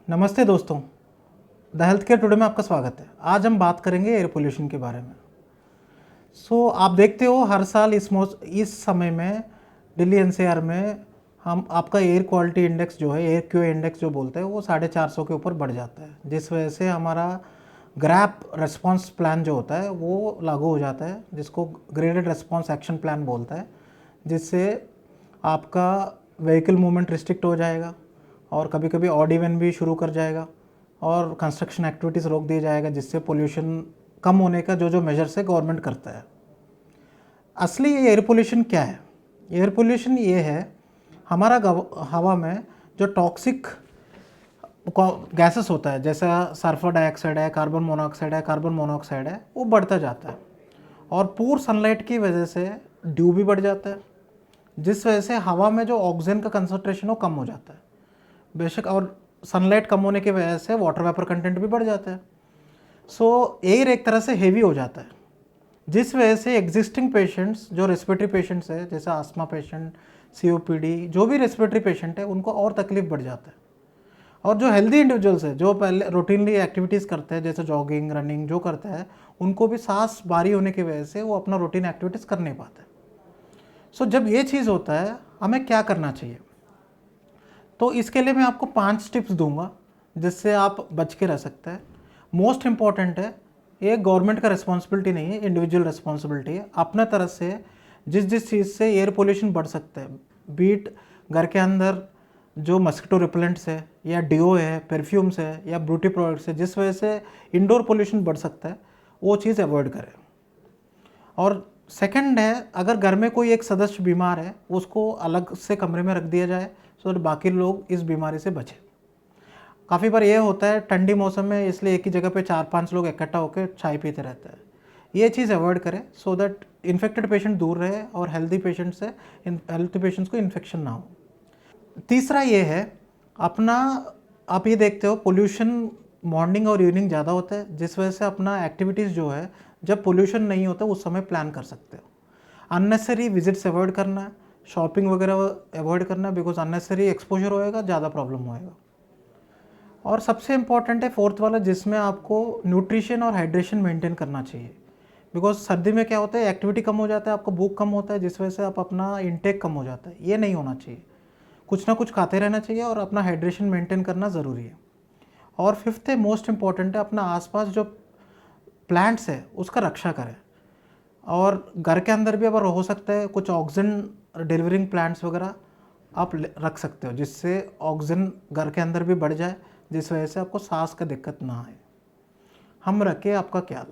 नमस्ते दोस्तों, the health care today में आपका स्वागत है। आज हम बात करेंगे एयर पोल्यूशन के बारे में। आप देखते हो हर साल इस समय में दिल्ली एनसीआर में हम आपका एयर क्वालिटी इंडेक्स जो है, एयर क्यू इंडेक्स जो बोलते हैं, वो 450 के ऊपर बढ़ जाता है, जिस वजह से हमारा ग्रैप रेस्पॉन्स प्लान जो होता है वो लागू हो जाता है, जिसको ग्रेडेड रेस्पॉन्स एक्शन प्लान बोलता है, जिससे आपका व्हीकल मूवमेंट रिस्ट्रिक्ट हो जाएगा और कभी कभी ऑड इवन भी शुरू कर जाएगा और कंस्ट्रक्शन एक्टिविटीज़ रोक दिया जाएगा, जिससे पोल्यूशन कम होने का जो मेजर्स है गवर्नमेंट करता है। असली एयर पोल्यूशन क्या है? एयर पोल्यूशन ये है, हमारा हवा में जो टॉक्सिक गैसेस होता है, जैसा सल्फर डाइऑक्साइड है, कार्बन मोनोऑक्साइड है, वो बढ़ता जाता है और पूर सनलाइट की वजह से ड्यू भी बढ़ जाता है, जिस वजह से हवा में जो ऑक्सीजन का कंसंट्रेशन वो कम हो जाता है बेशक, और सनलाइट कम होने की वजह से वाटर वेपर कंटेंट भी बढ़ जाता है। एयर एक तरह से हेवी हो जाता है, जिस वजह से एग्जिस्टिंग पेशेंट्स जो रेस्पिरेटरी पेशेंट्स है, जैसे आस्थमा पेशेंट, सीओपीडी, जो भी रेस्पिरेटरी पेशेंट है, उनको और तकलीफ बढ़ जाता है। और जो हेल्दी इंडिविजुअल्स है, जो पहले रूटीनली एक्टिविटीज़ करते हैं, जैसे जॉगिंग, रनिंग जो करते हैं, उनको भी सांस भारी होने की वजह से वो अपना रूटीन एक्टिविटीज़ कर नहीं पाते। जब ये चीज़ होता है, हमें क्या करना चाहिए? तो इसके लिए मैं आपको 5 टिप्स दूंगा जिससे आप बच के रह सकते हैं। मोस्ट इम्पॉर्टेंट है, ये गवर्नमेंट का रिस्पॉन्सिबिलिटी नहीं है, इंडिविजुअल रिस्पॉन्सिबिलिटी है। अपना तरफ से जिस चीज़ से एयर पोल्यूशन बढ़ सकता है, बीट घर के अंदर जो मस्किटो रिपेलेंट्स है, या डिओ है, परफ्यूम्स है, या ब्यूटी प्रोडक्ट्स है, जिस वजह से इंडोर पोल्यूशन बढ़ सकता है, वो चीज़ अवॉइड करें। और सेकंड है, अगर घर में कोई एक सदस्य बीमार है, उसको अलग से कमरे में रख दिया जाए सो बाकी लोग इस बीमारी से बचें। काफ़ी बार ये होता है ठंडी मौसम में, इसलिए एक ही जगह पे 4-5 लोग इकट्ठा होकर चाय पीते रहते हैं। ये चीज़ अवॉइड करें सो दैट इन्फेक्टेड पेशेंट दूर रहे और हेल्दी पेशेंट्स को इन्फेक्शन ना हो। तीसरा ये है, आप ये देखते हो पोल्यूशन मॉर्निंग और इवनिंग ज़्यादा होता है, जिस वजह से अपना एक्टिविटीज़ जो है, जब पोल्यूशन नहीं होता उस समय प्लान कर सकते हो। अननेसेसरी विजिट्स अवॉइड करना है, शॉपिंग वगैरह अवॉइड करना है, बिकॉज अननेसेसरी एक्सपोजर होएगा, ज़्यादा प्रॉब्लम होएगा। और सबसे इम्पॉर्टेंट है फोर्थ वाला, जिसमें आपको न्यूट्रिशन और हाइड्रेशन मेंटेन करना चाहिए। बिकॉज सर्दी में क्या होता है, एक्टिविटी कम हो जाता है, आपको भूख कम होता है, जिस वजह से आप अपना इंटेक कम हो जाता है। ये नहीं होना चाहिए, कुछ ना कुछ खाते रहना चाहिए और अपना हाइड्रेशन मेंटेन करना ज़रूरी है। और फिफ्थ है, मोस्ट इम्पॉर्टेंट है, अपना आसपास जो प्लांट्स है उसका रक्षा करें। और घर के अंदर भी अगर हो सकता है कुछ ऑक्सीजन डिलीवरिंग प्लांट्स वगैरह आप रख सकते हो, जिससे ऑक्सीजन घर के अंदर भी बढ़ जाए, जिस वजह से आपको सांस का दिक्कत ना आए। हम रखें आपका ख्याल।